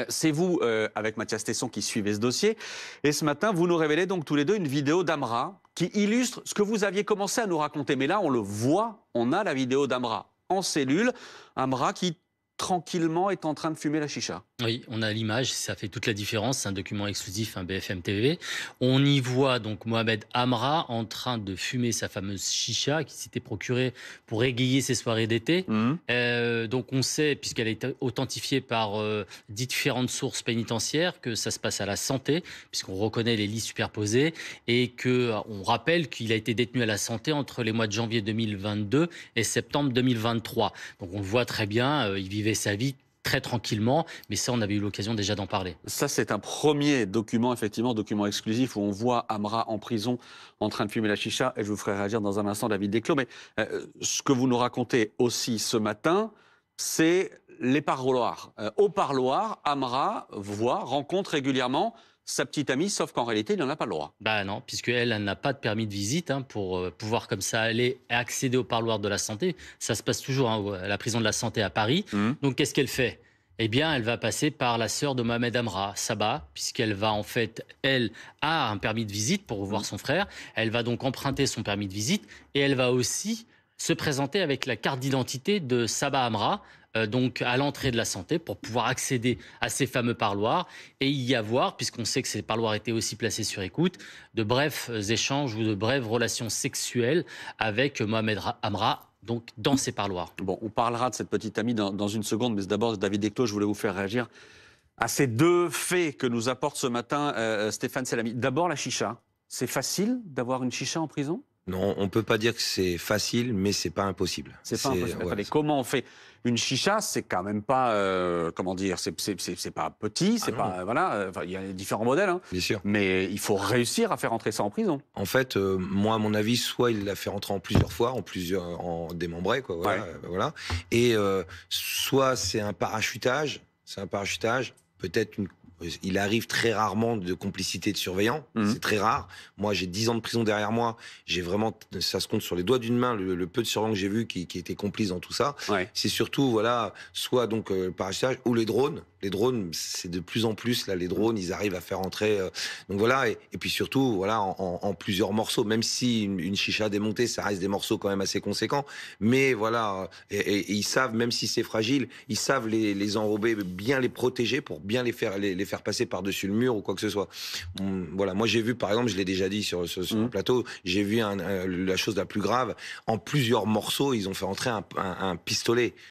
C'est vous, avec Mathias Tesson, qui suivez ce dossier. Et ce matin, vous nous révélez donc tous les deux une vidéo d'Amra qui illustre ce que vous aviez commencé à nous raconter. Mais là, on le voit, on a la vidéo d'Amra en cellule. Amra qui, tranquillement, est en train de fumer la chicha. Oui, on a l'image, ça fait toute la différence. C'est un document exclusif, un BFM TV. On y voit donc Mohamed Amra en train de fumer sa fameuse chicha qui s'était procurée pour égayer ses soirées d'été. Mmh. Donc on sait, puisqu'elle a été authentifiée par différentes sources pénitentiaires, que ça se passe à la santé, puisqu'on reconnaît les lits superposés, et que on rappelle qu'il a été détenu à la santé entre les mois de janvier 2022 et septembre 2023. Donc on le voit très bien, il vivait sa vie très tranquillement, mais ça, on avait eu l'occasion déjà d'en parler. Ça, c'est un premier document, effectivement, document exclusif, où on voit Amra en prison en train de fumer la chicha. Et je vous ferai réagir dans un instant, David Desclos. Mais ce que vous nous racontez aussi ce matin, c'est les parloirs. Au parloir, Amra rencontre régulièrement sa petite amie, sauf qu'en réalité, il n'en a pas le droit. Bah non, puisque elle n'a pas de permis de visite pour pouvoir comme ça aller accéder au parloir de la santé. Ça se passe toujours à la prison de la santé à Paris. Mmh. Donc qu'est-ce qu'elle fait? Eh bien, elle va passer par la sœur de Mohamed Amra, Saba, puisqu'elle va en fait, elle, a un permis de visite pour voir son frère. Elle va donc emprunter son permis de visite et elle va aussi se présenter avec la carte d'identité de Saba Amra, donc à l'entrée de la santé pour pouvoir accéder à ces fameux parloirs et y avoir, puisqu'on sait que ces parloirs étaient aussi placés sur écoute, de brefs échanges ou de brèves relations sexuelles avec Mohamed Amra, donc dans ces parloirs. Bon, on parlera de cette petite amie dans une seconde, mais d'abord, David Desclos, je voulais vous faire réagir à ces deux faits que nous apporte ce matin Stéphane Selami. D'abord, la chicha. C'est facile d'avoir une chicha en prison? Non, on peut pas dire que c'est facile, mais c'est pas impossible. C'est pas impossible. Ouais, Attendez, comment on fait une chicha? C'est quand même pas, comment dire, c'est pas petit, c'est non. pas, voilà. Il y a différents modèles, hein, Bien sûr. mais il faut réussir à faire entrer ça en prison. En fait, moi, à mon avis, soit il l'a fait rentrer en plusieurs fois, en démembré, quoi, voilà, Ouais. voilà. Et soit c'est un parachutage, peut-être il arrive très rarement de complicité de surveillant, c'est très rare. Moi, j'ai 10 ans de prison derrière moi, j'ai vraiment, ça se compte sur les doigts d'une main, le peu de surveillants que j'ai vu qui étaient complices dans tout ça. Ouais. C'est surtout, voilà, soit donc le parachutage ou les drones. Les drones, c'est de plus en plus, là, les drones, ils arrivent à faire entrer. Donc voilà, et puis surtout, voilà, en plusieurs morceaux, même si une chicha démontée, ça reste des morceaux quand même assez conséquents. Mais voilà, et ils savent, même si c'est fragile, ils savent les enrober, bien les protéger pour bien les faire passer par-dessus le mur ou quoi que ce soit. Voilà, moi j'ai vu, par exemple, je l'ai déjà dit sur le plateau, j'ai vu la chose la plus grave. En plusieurs morceaux, ils ont fait entrer un pistolet.